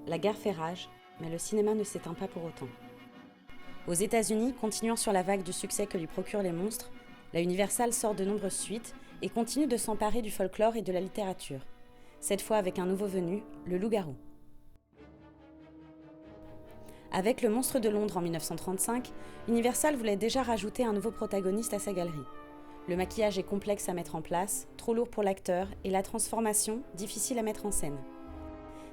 La guerre fait rage, mais le cinéma ne s'éteint pas pour autant. Aux États-Unis, continuant sur la vague du succès que lui procurent les monstres, la Universal sort de nombreuses suites et continue de s'emparer du folklore et de la littérature. Cette fois avec un nouveau venu, le loup-garou. Avec Le Monstre de Londres en 1935, Universal voulait déjà rajouter un nouveau protagoniste à sa galerie. Le maquillage est complexe à mettre en place, trop lourd pour l'acteur, et la transformation, difficile à mettre en scène.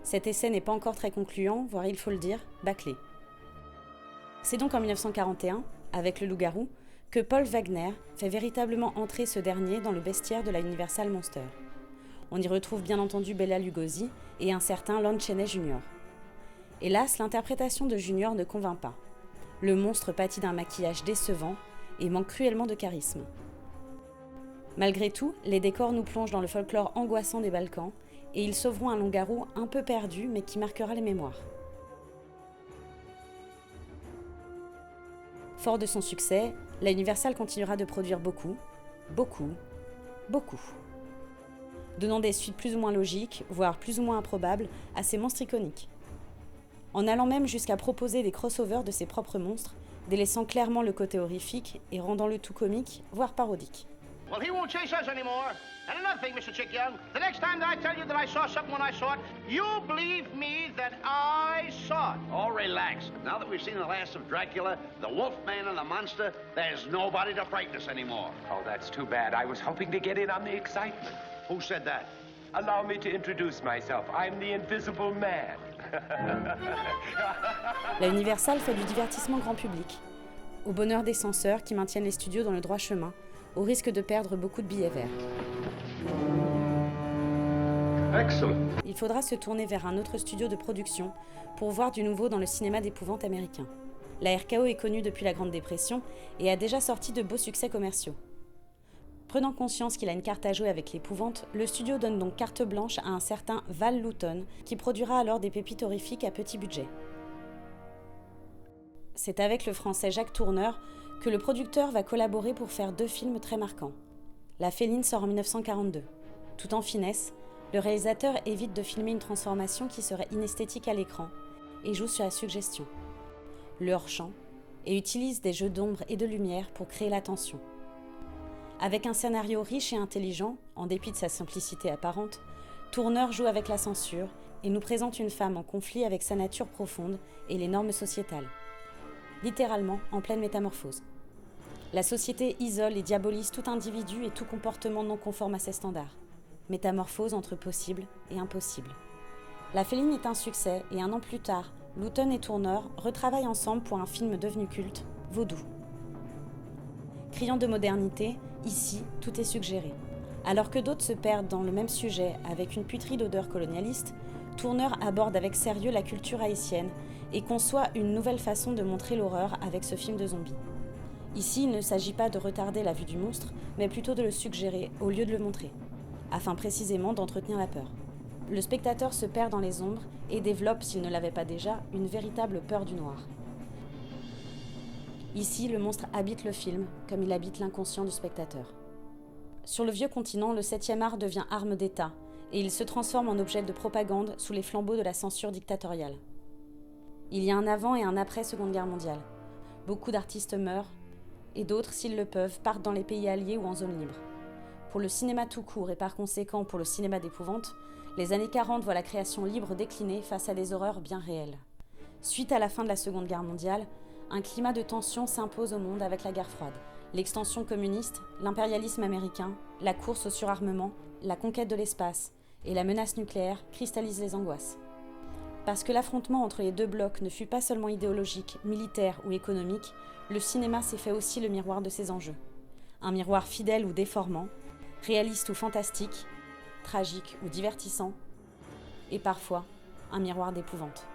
Cet essai n'est pas encore très concluant, voire il faut le dire, bâclé. C'est donc en 1941, avec le loup-garou, que Paul Wagner fait véritablement entrer ce dernier dans le bestiaire de la Universal Monster. On y retrouve bien entendu Bela Lugosi et un certain Lon Chaney Jr. Hélas, l'interprétation de Junior ne convainc pas. Le monstre pâtit d'un maquillage décevant et manque cruellement de charisme. Malgré tout, les décors nous plongent dans le folklore angoissant des Balkans et ils sauveront un loup-garou un peu perdu mais qui marquera les mémoires. Fort de son succès, la Universal continuera de produire beaucoup, donnant des suites plus ou moins logiques, voire plus ou moins improbables, à ces monstres iconiques. En allant même jusqu'à proposer des crossovers de ses propres monstres, délaissant clairement le côté horrifique et rendant le tout comique, voire parodique. Well, he won't chase us anymore. And another thing, Mr. Chick-Young, the next time that I tell you that I saw something when I saw it, you believe me that I saw it. Oh, relax. Now that we've seen the last of Dracula, the Wolfman and the monster, there's nobody to frighten us anymore. Oh, that's too bad. I was hoping to get in on the excitement. Who said that? Allow me to introduce myself. I'm the Invisible Man. La Universal fait du divertissement grand public, au bonheur des censeurs qui maintiennent les studios dans le droit chemin, au risque de perdre beaucoup de billets verts. Excellent. Il faudra se tourner vers un autre studio de production pour voir du nouveau dans le cinéma d'épouvante américain. La RKO est connue depuis la Grande Dépression et a déjà sorti de beaux succès commerciaux. Prenant conscience qu'il a une carte à jouer avec l'épouvante, le studio donne donc carte blanche à un certain Val Lewton, qui produira alors des pépites horrifiques à petit budget. C'est avec le français Jacques Tourneur que le producteur va collaborer pour faire 2 films très marquants. La Féline sort en 1942. Tout en finesse, le réalisateur évite de filmer une transformation qui serait inesthétique à l'écran et joue sur la suggestion, le hors-champ, et utilise des jeux d'ombre et de lumière pour créer la tension. Avec un scénario riche et intelligent, en dépit de sa simplicité apparente, Tourneur joue avec la censure et nous présente une femme en conflit avec sa nature profonde et les normes sociétales. Littéralement en pleine métamorphose. La société isole et diabolise tout individu et tout comportement non conforme à ses standards. Métamorphose entre possible et impossible. La Féline est un succès et 1 an plus tard, Lewton et Tourneur retravaillent ensemble pour un film devenu culte, Vaudou. Criant de modernité, ici, tout est suggéré. Alors que d'autres se perdent dans le même sujet avec une puterie d'odeur colonialiste, Tourneur aborde avec sérieux la culture haïtienne et conçoit une nouvelle façon de montrer l'horreur avec ce film de zombies. Ici, il ne s'agit pas de retarder la vue du monstre, mais plutôt de le suggérer au lieu de le montrer, afin précisément d'entretenir la peur. Le spectateur se perd dans les ombres et développe, s'il ne l'avait pas déjà, une véritable peur du noir. Ici, le monstre habite le film, comme il habite l'inconscient du spectateur. Sur le vieux continent, le 7e art devient arme d'État, et il se transforme en objet de propagande sous les flambeaux de la censure dictatoriale. Il y a un avant et un après Seconde Guerre mondiale. Beaucoup d'artistes meurent, et d'autres, s'ils le peuvent, partent dans les pays alliés ou en zone libre. Pour le cinéma tout court et par conséquent pour le cinéma d'épouvante, les années 40 voient la création libre décliner face à des horreurs bien réelles. Suite à la fin de la Seconde Guerre mondiale, un climat de tension s'impose au monde avec la guerre froide. L'extension communiste, l'impérialisme américain, la course au surarmement, la conquête de l'espace et la menace nucléaire cristallisent les angoisses. Parce que l'affrontement entre les 2 blocs ne fut pas seulement idéologique, militaire ou économique, le cinéma s'est fait aussi le miroir de ces enjeux. Un miroir fidèle ou déformant, réaliste ou fantastique, tragique ou divertissant, et parfois un miroir d'épouvante.